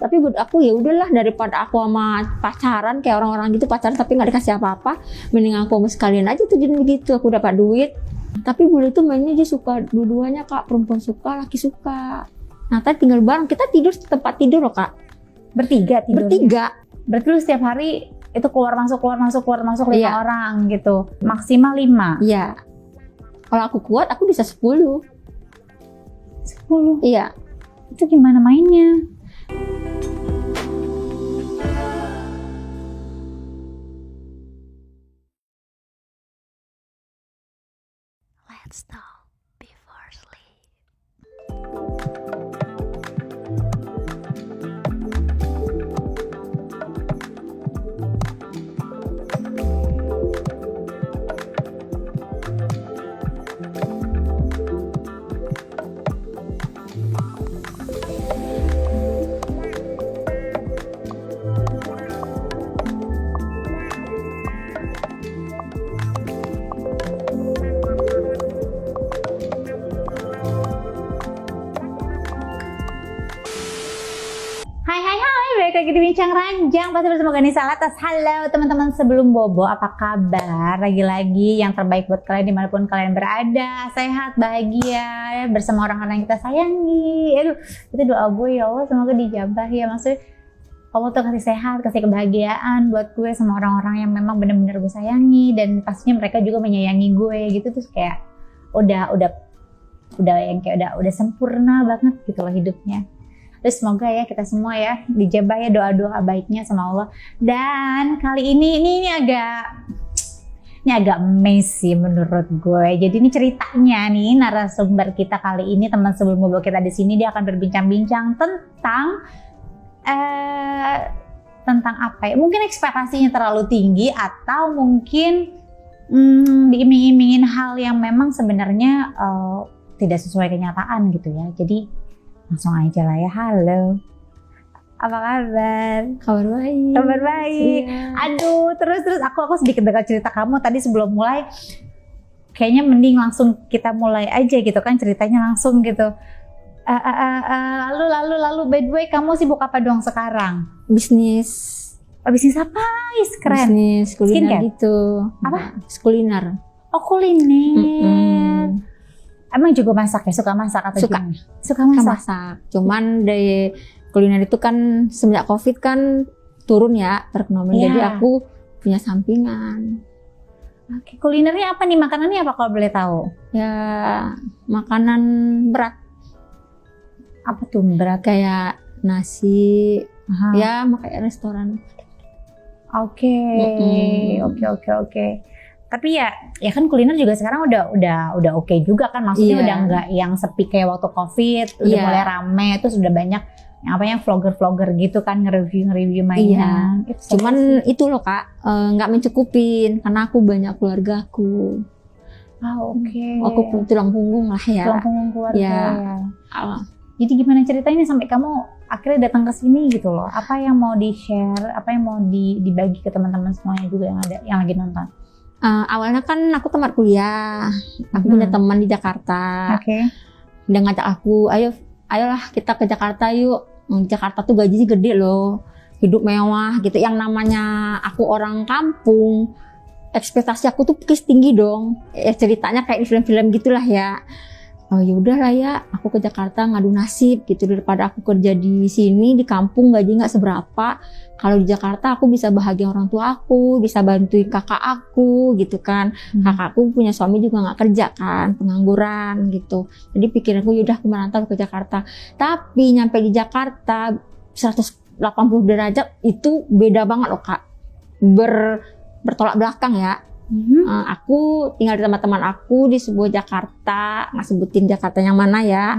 Tapi buat aku ya udahlah, daripada aku sama pacaran kayak orang-orang gitu, pacaran tapi nggak dikasih apa-apa, mending aku sama sekalian aja tuh jadi begitu, aku dapat duit. Tapi bule itu mainnya dia suka dua-duanya Kak, perempuan suka, laki suka. Nah tadi tinggal bareng, kita tidur di tempat tidur loh Kak. Bertiga tidurnya? Bertiga. Berarti lu setiap hari itu keluar masuk 5 Iya. orang gitu, maksimal 5? Iya. Kalau aku kuat, aku bisa 10. 10? Iya. Itu gimana mainnya? Let's talk before sleep. Balik lagi di Bincang Ranjang, pasti bersama Gani Salatas. Halo teman-teman sebelum bobo, apa kabar? Lagi-lagi yang terbaik buat kalian dimanapun kalian berada, sehat, bahagia, bersama orang-orang yang kita sayangi. Aduh, itu doa gue ya Allah, semoga dijabah ya. Maksudnya Allah tuh kasih sehat, kasih kebahagiaan buat gue sama orang-orang yang memang benar-benar gue sayangi, dan pastinya mereka juga menyayangi gue gitu. Terus kayak udah yang kayak udah sempurna banget gitu loh hidupnya. Terus semoga ya kita semua ya dijabah ya doa-doa baiknya sama Allah. Dan kali ini agak messy menurut gue. Jadi ini ceritanya nih, narasumber kita kali ini, teman sebelum bobo kita di sini, dia akan berbincang-bincang tentang apa ya? Mungkin ekspektasinya terlalu tinggi, atau mungkin diiming-imingin hal yang memang sebenarnya tidak sesuai kenyataan gitu ya. Jadi langsung aja lah ya. Halo, apa kabar? Kabar baik. Kabar baik. Iya. Aduh, terus aku sedikit dengar cerita kamu tadi sebelum mulai. Kayaknya mending langsung kita mulai aja gitu kan, ceritanya langsung gitu. Lalu by the way, kamu sibuk apa dong sekarang? Bisnis. Bisnis apa? Keren. Bisnis kuliner Skincare? gitu. Apa? Kuliner. Oh, kuliner. Emang juga masak ya? Suka masak atau Suka. gimana? Suka masak. Masak. Cuman dari kuliner itu kan semenjak COVID kan turun ya perekonomian. Iya. Jadi aku punya sampingan. Oke, kulinernya apa nih? Makanannya apa kalau boleh tahu? Ya makanan berat Apa tuh berat? kayak nasi. Aha. Ya kayak restoran. Oke. Tapi ya kan kuliner juga sekarang udah oke juga kan, maksudnya Iya. udah nggak yang sepi kayak waktu COVID, udah Iya. mulai rame, terus udah banyak yang vlogger gitu kan nge-review mainan. Iya. Cuman itu loh Kak, nggak mencukupin karena aku banyak keluargaku. oke. Aku tulang punggung lah ya. Tulang punggung keluarga. Iya. Ya. Jadi gimana ceritanya sampai kamu akhirnya datang ke sini gitu loh? Apa yang mau di-share? Apa yang mau dibagi ke teman-teman semuanya juga yang lagi nonton? Awalnya kan aku tempat kuliah, aku punya teman di Jakarta. Oke. Dia ngajak aku, ayolah kita ke Jakarta yuk. Jakarta tuh gajinya gede loh, hidup mewah gitu. Yang namanya aku orang kampung, ekspektasi aku tuh pasti tinggi dong. Ceritanya kayak di film-film gitulah ya. Oh ya udahlah ya, aku ke Jakarta ngadu nasib gitu, daripada aku kerja di sini di kampung gaji nggak seberapa. Kalau di Jakarta aku bisa bahagia orang tua aku, bisa bantuin kakak aku gitu kan. Kakakku punya suami juga nggak kerja kan, pengangguran gitu. Jadi pikiranku yaudah aku merantau ke Jakarta. Tapi nyampe di Jakarta 180 derajat itu beda banget loh Kak. Bertolak belakang ya. Aku tinggal di teman-teman aku di sebuah Jakarta, nggak sebutin Jakarta yang mana ya,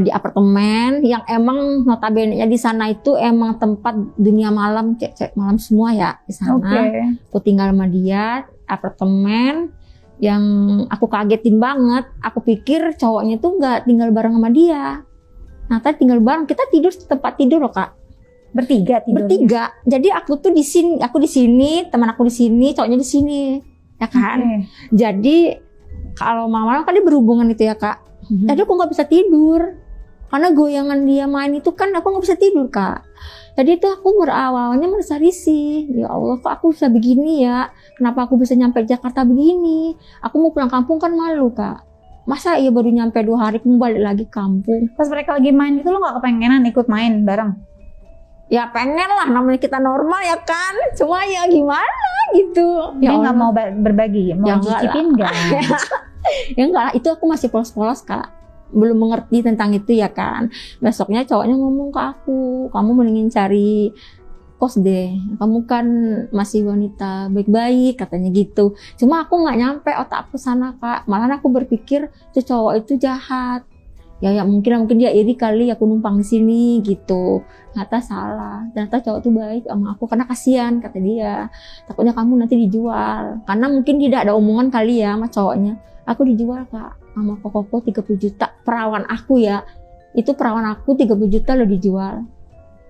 di apartemen yang emang notabene-nya di sana itu emang tempat dunia malam, cek malam semua ya di sana. Oke. Aku tinggal sama dia, apartemen yang aku kagetin banget. Aku pikir cowoknya tuh nggak tinggal bareng sama dia. Nah, tadi tinggal bareng, kita tidur di tempat tidur loh Kak. Bertiga tidurnya? Bertiga. Jadi aku tuh di sini, teman aku di sini, cowoknya di sini, ya kan? Oke. Jadi kalau malam-malam kan dia berhubungan itu ya Kak. Jadi aku nggak bisa tidur karena goyangan dia main itu kan aku nggak bisa tidur Kak. Jadi itu aku awalnya merasa risih, ya Allah kok aku bisa begini ya, kenapa aku bisa nyampe Jakarta begini, aku mau pulang kampung kan malu Kak, masa iya baru nyampe 2 hari aku balik lagi kampung. Pas mereka lagi main itu lo nggak kepengenan ikut main bareng? Ya pengen lah, namanya kita normal ya kan, cuma ya gimana gitu. Dia Ya nggak Allah. mau berbagi, mau Ya enggak cicipin nggak? Ya enggak lah, itu aku masih polos-polos Kak, belum mengerti tentang itu ya kan. Besoknya cowoknya ngomong ke aku, kamu mendingin cari kos deh, kamu kan masih wanita baik-baik katanya gitu. Cuma aku nggak nyampe otak aku sana Kak, malah aku berpikir tuh cowok itu jahat. Ya mungkin dia iri kali aku numpang di sini gitu. Ternyata salah, ternyata cowok tuh baik sama aku karena kasihan kata dia, takutnya kamu nanti dijual, karena mungkin tidak ada omongan kali ya sama cowoknya. Aku dijual Kak sama koko 30 juta, perawan aku ya, itu perawan aku 30 juta lo dijual.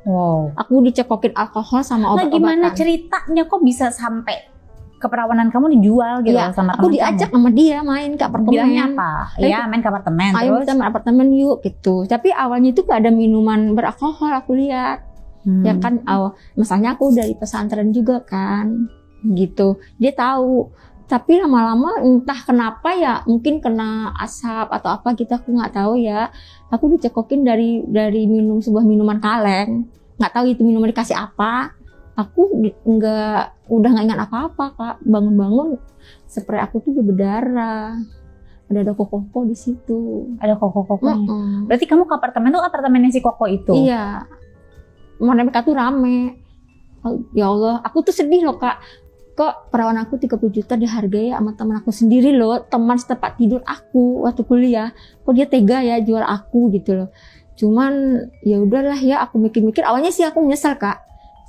Wow. Aku dicekokin alkohol sama Nah, obat-obatan. gimana ceritanya kok bisa sampai keperawanan kamu dijual gitu Iya, sama aku teman diajak kamu? sama dia main ke apartemen. Bilangnya apa? Iya, main ke apartemen. Ayo Terus? kita main apartemen yuk gitu. Tapi awalnya itu gak ada minuman beralkohol aku lihat. Ya kan, misalnya aku dari pesantren juga kan, gitu. Dia tahu. Tapi lama-lama entah kenapa ya, mungkin kena asap atau apa gitu aku nggak tahu ya. Aku dicekokin dari minum sebuah minuman kaleng. Nggak tahu itu minuman dikasih apa. Aku udah nggak ingat apa-apa Kak. Bangun-bangun spray aku tuh udah berdarah. Ada koko di situ. Ada koko-kokonya. Mm-mm. Berarti kamu ke apartemen tuh apartemennya si Koko itu? Iya. Mereka tuh rame. Ya Allah, aku tuh sedih loh Kak. Kok perawan aku 30 juta dihargai sama teman aku sendiri loh, teman setempat tidur aku waktu kuliah. Kok dia tega ya jual aku gitu loh. Cuman ya udahlah ya, aku mikir-mikir awalnya sih aku menyesal Kak.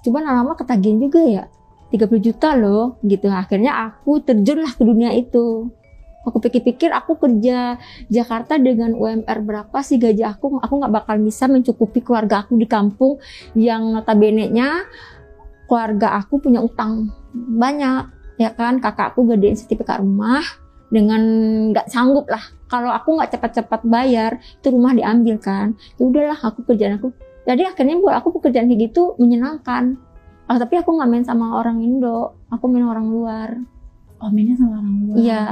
Cuman lama-lama ketagihan juga ya. 30 juta loh gitu. Akhirnya aku terjunlah ke dunia itu. Aku pikir-pikir aku kerja Jakarta dengan UMR berapa sih gaji aku nggak bakal bisa mencukupi keluarga aku di kampung yang notabene-nya keluarga aku punya utang banyak ya kan, kakakku gedein sertifikat rumah dengan nggak sanggup lah kalau aku nggak cepat-cepat bayar itu rumah diambil kan. Ya udahlah aku kerjaan aku, jadi akhirnya buat aku pekerjaan kayak gitu menyenangkan. Tapi aku nggak main sama orang Indo, aku main orang luar. Oh, mainnya sama orang luar. Iya.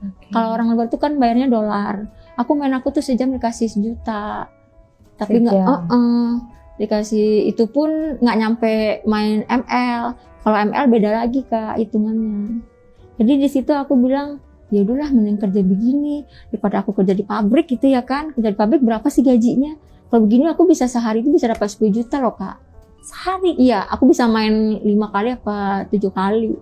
Oke. Kalau orang luar tuh kan bayarnya dolar. Aku tuh sejam dikasih 1 juta. Tapi nggak, dikasih itu pun nggak nyampe main ML. Kalau ML beda lagi Kak hitungannya. Jadi di situ aku bilang, ya udahlah mending kerja begini daripada aku kerja di pabrik gitu ya kan. Kerja di pabrik berapa sih gajinya? Kalau begini aku bisa sehari itu bisa dapat 10 juta loh Kak. Sehari? Iya, aku bisa main 5 kali apa 7 kali.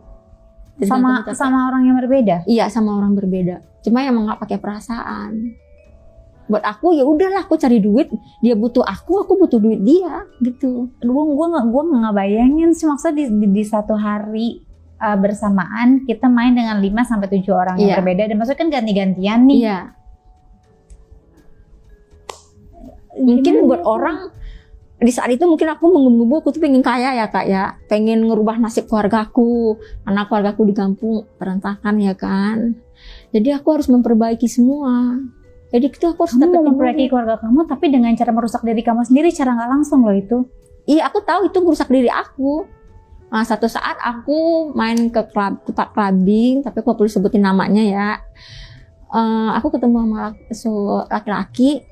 Sama orang yang berbeda? Iya, sama orang berbeda. Cuma emang nggak pakai perasaan. Buat aku ya udahlah, aku cari duit, dia butuh aku butuh duit dia gitu. Gue nggak bayangin sih, maksudnya di satu hari bersamaan kita main dengan 5 sampai 7 orang yang Iya. berbeda, dan maksudnya kan ganti-gantian nih. Iya. Mungkin Gimana buat tuh? orang di saat itu mungkin aku menggebu-gebu, aku tuh pengen kaya ya Kak ya, pengen ngerubah nasib keluargaku, karena keluargaku di kampung berantakan ya kan. Jadi aku harus memperbaiki semua. Jadi itu aku harus Kamu mau dapetin memperbaiki duit. keluarga kamu, tapi dengan cara merusak diri kamu sendiri, cara nggak langsung loh itu. Iya, aku tahu itu merusak diri aku. Nah, satu saat aku main ke tempat clubbing, tapi aku perlu sebutin namanya ya. Aku ketemu sama laki-laki,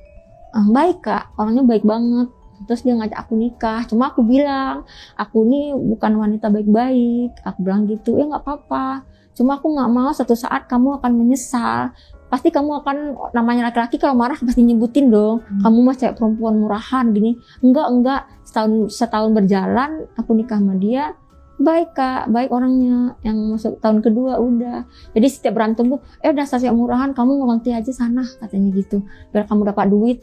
baik Kak, orangnya baik banget. Terus dia ngajak aku nikah, cuma aku bilang, aku ini bukan wanita baik-baik. Aku bilang gitu, ya nggak apa-apa. Cuma aku nggak mau suatu saat kamu akan menyesal. Pasti kamu akan, namanya laki-laki kalau marah pasti nyebutin dong, kamu mah cewek perempuan murahan gini. Enggak, setahun berjalan aku nikah sama dia, baik Kak, baik orangnya. Yang masuk tahun kedua udah. Jadi setiap berantem tuh, dasar cewek murahan, kamu ngonti aja sana katanya gitu, biar kamu dapat duit.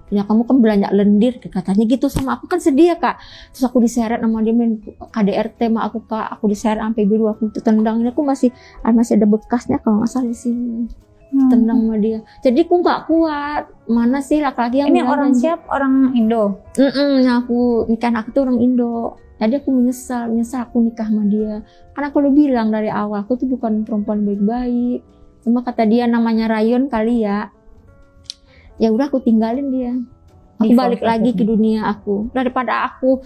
Ya kamu kan belanja lendir katanya gitu sama aku, kan sedih ya Kak. Terus aku diseret sama dia main KDRT sama aku Kak, aku diseret sampai biru, aku tendang. Ini aku masih ada bekasnya kalau nggak salah di sini. Tendang sama dia. Jadi aku nggak kuat. Mana sih laki-laki yang Ini orang siap, orang Indo. Aku nikah aku tuh orang Indo. Jadi aku menyesal aku nikah sama dia. Karena aku udah bilang dari awal aku tuh bukan perempuan baik-baik. Cuma kata dia namanya Rayon kali ya. Ya udah aku tinggalin dia. Aku Divorce balik lagi ke akhirnya. dunia aku. Daripada aku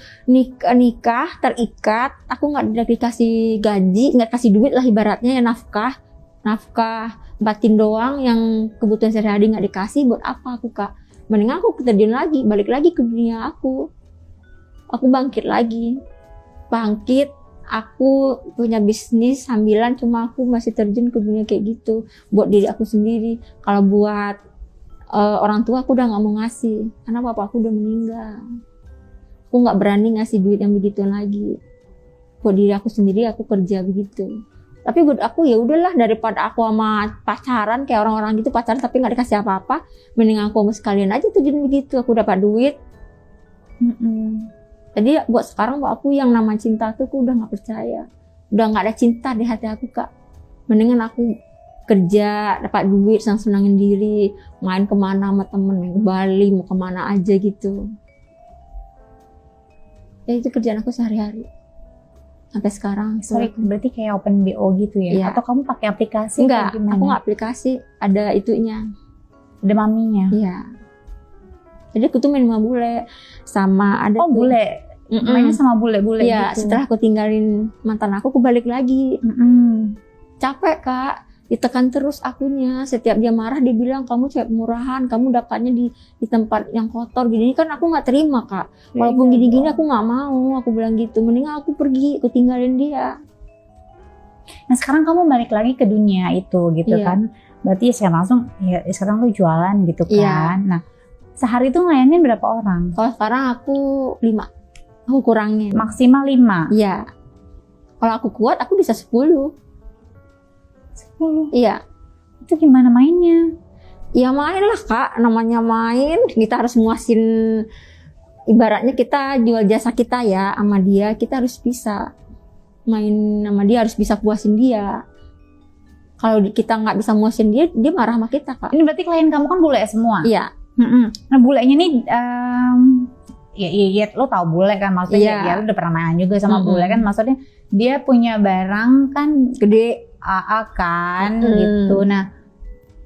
nikah terikat, aku nggak dikasih gaji, nggak kasih duit lah ibaratnya ya, nafkah batin doang yang kebutuhan sehari-hari nggak dikasih, buat apa aku Kak? Mending aku terjun lagi, balik lagi ke dunia aku bangkit lagi, aku punya bisnis sambilan, cuma aku masih terjun ke dunia kayak gitu buat diri aku sendiri. Kalau buat orang tua aku udah nggak mau ngasih karena papa aku udah meninggal. Aku nggak berani ngasih duit yang begitu lagi. Buat diri aku sendiri aku kerja begitu. Tapi buat aku ya udahlah, daripada aku sama pacaran kayak orang-orang gitu, pacaran tapi nggak dikasih apa-apa, mending aku sama sekalian aja terjun begitu. Aku dapat duit. Jadi buat sekarang buat aku yang nama cinta tuh aku udah nggak percaya. Udah nggak ada cinta di hati aku Kak. Mendingan aku kerja, dapat duit, senang-senangin diri, main kemana sama temen, ke Bali, mau kemana aja gitu. Ya itu kerjaan aku sehari-hari sampai sekarang. Sorry, berarti kayak open BO gitu ya? Iya. Atau kamu pakai aplikasi? Enggak, atau gimana? aku nggak aplikasi, ada itunya. Ada maminya? Iya. Jadi aku tuh main sama bule, sama ada Oh tuh. bule? Mainnya sama bule-bule Iya, gitu? setelah aku tinggalin mantan aku balik lagi. Capek Kak, ditekan terus akunya. Setiap dia marah dia bilang kamu cewek murahan, kamu dapatnya di tempat yang kotor gini. Kan aku nggak terima Kak. Walaupun Iya, gini-gini aku nggak mau, aku bilang gitu. Mending aku pergi, aku tinggalin dia. Nah sekarang kamu balik lagi ke dunia itu gitu Iya. kan? Berarti sekarang langsung, ya sekarang lu jualan gitu kan? Iya. Nah sehari itu ngelayanin berapa orang? Kalau sekarang aku 5, aku kurangin. Maksimal 5? Iya. Kalau aku kuat aku bisa 10. 10? Iya. Itu gimana mainnya? Ya main lah Kak, namanya main. Kita harus muasin, ibaratnya kita jual jasa kita ya sama dia, kita harus bisa main sama dia, harus bisa puasin dia. Kalau kita nggak bisa muasin dia, dia marah sama kita Kak. Ini berarti klien kamu kan bule semua? Iya. Nah bulenya nih, ya lo tau bule kan maksudnya, Iya. ya lo udah pernah main juga sama bule kan, maksudnya dia punya barang kan Gede. AA kan gitu. Nah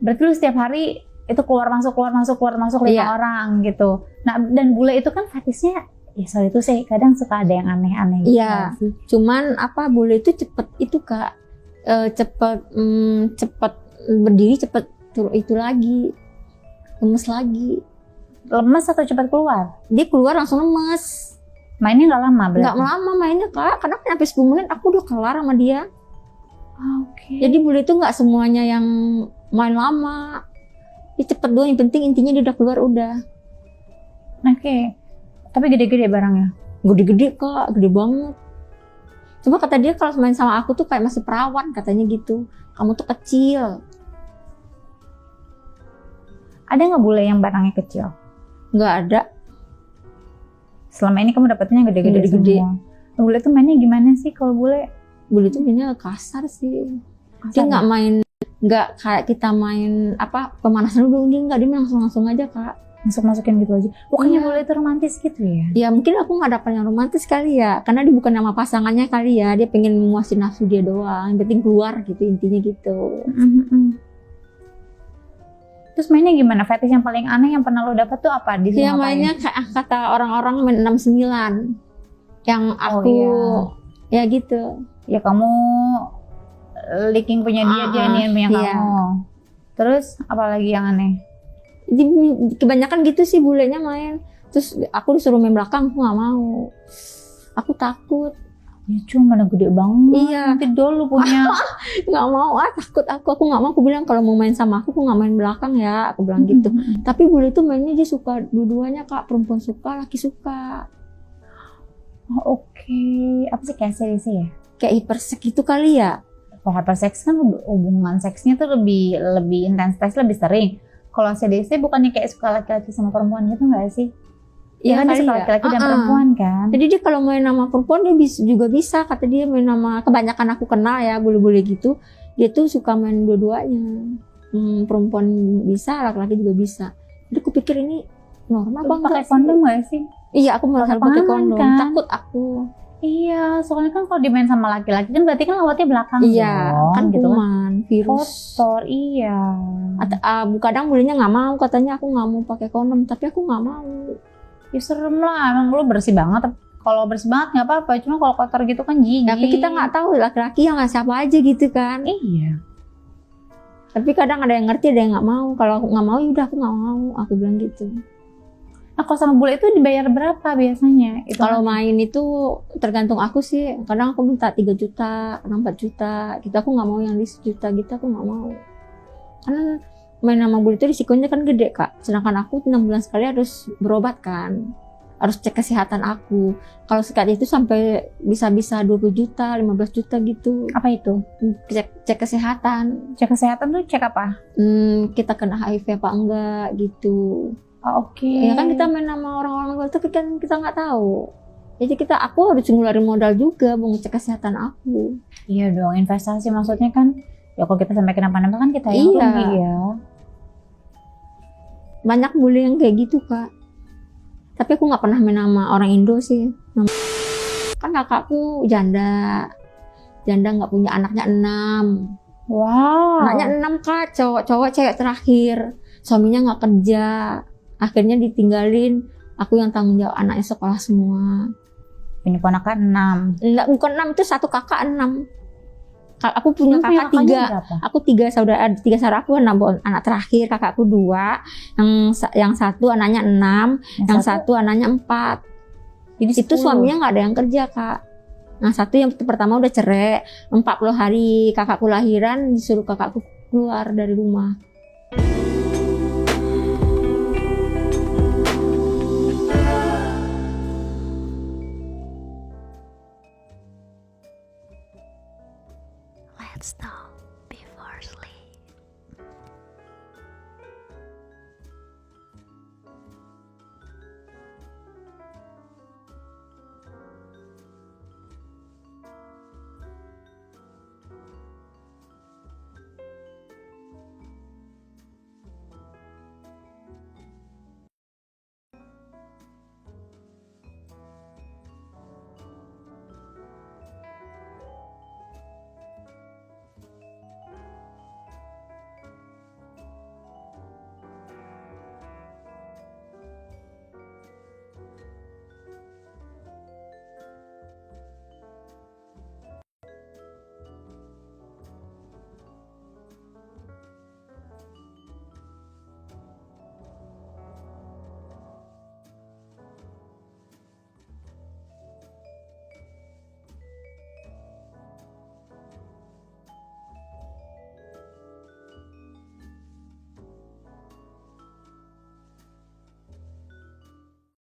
berarti lu setiap hari itu keluar masuk 5 Iya. orang gitu. Nah dan bule itu kan fetisnya, ya sorry itu sih kadang suka ada yang aneh-aneh gitu. Iya. nggak sih? Cuman apa bule itu cepet itu Kak, cepet berdiri, cepet itu lagi, lemes lagi. Lemes atau cepat keluar? Dia keluar langsung lemes. Mainnya nggak lama berarti? Nggak lama mainnya Kak, karena sampai 10 menit aku udah kelar sama dia. Oke. Jadi bule itu nggak semuanya yang main lama. Dia cepet doang, yang penting intinya dia udah keluar udah. Oke. Tapi gede-gede barangnya? Gede-gede Kak, gede banget. Coba kata dia kalau main sama aku tuh kayak masih perawan katanya gitu. Kamu tuh kecil. Ada nggak bule yang barangnya kecil? Nggak ada. Selama ini kamu dapetnya gede-gede Gede-gede. semua. Bule tuh mainnya gimana sih kalau bule? Bule itu mainnya kasar sih. Dia Kasar nggak main, nggak kayak kita main apa pemanasan dulu, dia nggak, dia langsung aja Kak. masuk-masukin gitu aja. Bukannya Iya. bule itu romantis gitu ya? Ya mungkin aku nggak dapat yang romantis kali ya, karena dia bukan nama pasangannya kali ya, dia pengen memuasin nafsu dia doang, yang penting keluar gitu intinya gitu. Terus mainnya gimana? Fetish yang paling aneh yang pernah lo dapet tuh apa? Di Dia ngapain? mainnya kayak kata orang-orang main 69, yang aku ya gitu. Ya kamu licking punya dia, dia nian punya iya. kamu. Terus apalagi yang aneh? Jadi kebanyakan gitu sih bulenya main. Terus aku disuruh main belakang, aku nggak mau. Aku takut. Ya cuma mana gede banget. Iya. Nanti dulu punya. Nggak mau, takut aku nggak mau. Aku bilang kalau mau main sama aku nggak main belakang ya. Aku bilang gitu. Tapi bule itu mainnya dia suka dua-duanya Kak, perempuan suka, laki suka. Oh, oke. Apa sih kayak CDC ya? Kayak hipersek gitu kali ya. Kalau hyperseks kan hubungan seksnya tuh lebih intensitas, lebih sering. Kalau CDC bukannya kayak suka laki-laki sama perempuan gitu nggak sih? Iya kan dia kali suka ya. laki-laki dan perempuan kan? Jadi dia kalau main nama perempuan dia juga bisa. Kata dia main nama, kebanyakan aku kenal ya bule-bule gitu. Dia tuh suka main dua-duanya. Perempuan bisa, laki-laki juga bisa. Jadi aku pikir ini normal Lu bang. pakai kondom nggak sih? Iya aku malah pakai pengaman kondom. kan? Takut aku. Iya, soalnya kan kalau dimain sama laki-laki kan berarti kan lawatnya belakang Iya dong, kan gitu kan. kuman. kan virus. Kotor, iya. Kadang belinya nggak mau, katanya aku nggak mau pakai kondom, tapi aku nggak mau. Ya serem lah, emang lu bersih banget. Kalau bersih banget nggak apa-apa, cuma kalau kotor gitu kan jijik. Tapi kita nggak tahu laki-laki yang siapa aja gitu kan. Iya. Tapi kadang ada yang ngerti, ada yang nggak mau. Kalau aku nggak mau, yaudah aku nggak mau. Aku bilang gitu. Nah kalau sama bule itu dibayar berapa biasanya? Itu Kalau main itu tergantung aku sih. Kadang aku minta 3 juta, kadang 4 juta. Gitu aku nggak mau yang di 1 juta gitu, aku nggak mau. Karena main sama bule itu risikonya kan gede kak. Sedangkan aku 6 bulan sekali harus berobat kan. Harus cek kesehatan aku. Kalau sekali itu sampai bisa-bisa 20 juta, 15 juta gitu. apa itu? Cek kesehatan. Cek kesehatan tuh cek apa? Kita kena HIV apa enggak gitu. Oh, oke. Ya kan kita main sama orang-orang luar tapi kan kita nggak tahu. Jadi aku harus ngeluarin modal juga mau ngecek kesehatan aku. Iya dong, investasi maksudnya kan. Ya kalau kita sampai kenapa-napa kan kita yang Iya. rugi ya. Banyak bule yang kayak gitu kak. Tapi aku nggak pernah main sama orang Indo sih. Kan kakakku janda nggak punya anaknya 6. Wow. Anaknya 6 kak, cowok cewek terakhir. Suaminya nggak kerja. Akhirnya ditinggalin. Aku yang tanggung jawab anaknya sekolah semua. Punya ponakan 6. Enggak, bukan 6 itu satu kakak 6. Aku punya kakak 3. Berapa? Aku 3 saudara aku anak terakhir, kakakku 2, yang satu anaknya 6, yang satu anaknya 4. Jadi Itu 10. suaminya nggak ada yang kerja kak. Nah satu yang pertama udah cerai, 40 hari kakakku lahiran disuruh kakakku keluar dari rumah.